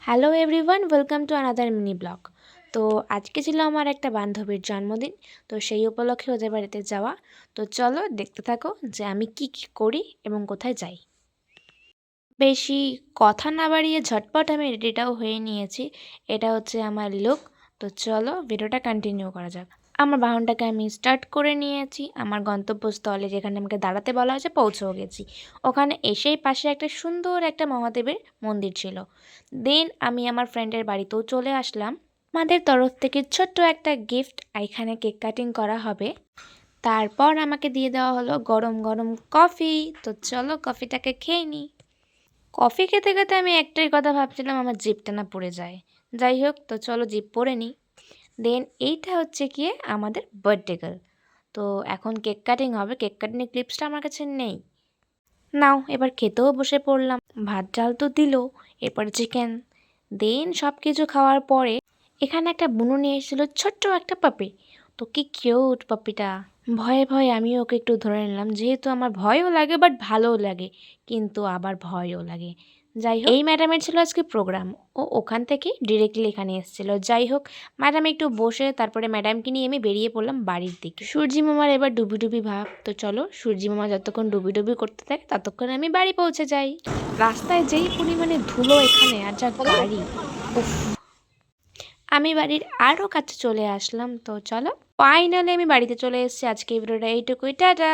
Hello everyone, welcome to another mini blog. তো আজকে ছিল আমার একটা বান্ধবীর জন্মদিন। তো সেই উপলক্ষে ওদের বাড়িতে যাওয়া। তো চলো দেখতে থাকো যে আমি কি কি করি এবং কোথায় যাই। বেশি কথা না বাড়িয়ে ঝটপট আমি রেডিটাও হয়ে নিয়েছি। এটা হচ্ছে আমার লুক। তো চলো ভিডিওটা কন্টিনিউ করা যাক। আমার বাহনটাকে আমি স্টার্ট করে নিয়েছি। আমার গন্তব্যস্থলে যেখানে আমাকে দাঁড়াতে বলা হয়েছে পৌঁছেও গেছি। ওখানে এসেই পাশে একটা সুন্দর একটা মহাদেবের মন্দির ছিল। দেন আমি আমার ফ্রেন্ডের বাড়িতেও চলে আসলাম। আমাদের তরফ থেকে ছোট্ট একটা গিফট, এখানে কেক কাটিং করা হবে। তারপর আমাকে দিয়ে দেওয়া হলো গরম গরম কফি। তো চলো কফিটাকে খেয়ে নিই। কফি খেতে খেতে আমি একটাই কথা ভাবছিলাম, আমার জিভটা না পড়ে যায়। যাই হোক, তো চলো জিভ পড়ে নিই। দেন এইটা হচ্ছে গিয়ে আমাদের বার্থডে গার্ল। তো এখন কেক কাটিং হবে। কেক কাটিংয়ের ক্লিপসটা আমার কাছে নেই। নাও এবার খেতেও বসে পড়লাম। ভাত ডাল তো দিল, এরপরে চিকেন। দেন সব কিছু খাওয়ার পরে এখানে একটা বুনো নিয়ে এসেছিলো, ছোট্ট একটা পাপি। তো কি কিউট পাপিটা। ভয়ে ভয়ে আমি ওকে একটু ধরে নিলাম, যেহেতু আমার ভয়ও লাগে বাট ভালোও লাগে, কিন্তু আবার ভয়ও লাগে। যাই হোক, এই ম্যাডামের ছিল আজকে প্রোগ্রাম। ও ওখান থেকে ডিরেক্টলি এখানে এসেছিলো। যাই হোক, ম্যাডাম একটু বসে তারপরে ম্যাডামকে নিয়ে আমি বেরিয়ে পড়লাম বাড়ির দিকে। সূর্যি মামার এবার ডুবি ডুবি ভাব। তো চলো সূর্যি মামা যতক্ষণ ডুবি ডুবি করতে থাকে ততক্ষণ আমি বাড়ি পৌঁছে যাই। রাস্তায় যেই পরিমাণে ধুলো এখানে, আর যা গাড়ি, উফ। আমি বাড়ির আরও কাছে চলে আসলাম। তো চলো ফাইনালি আমি বাড়িতে চলে এসেছি। আজকে এই ভিডিওটা এইটুকুই, টাটা।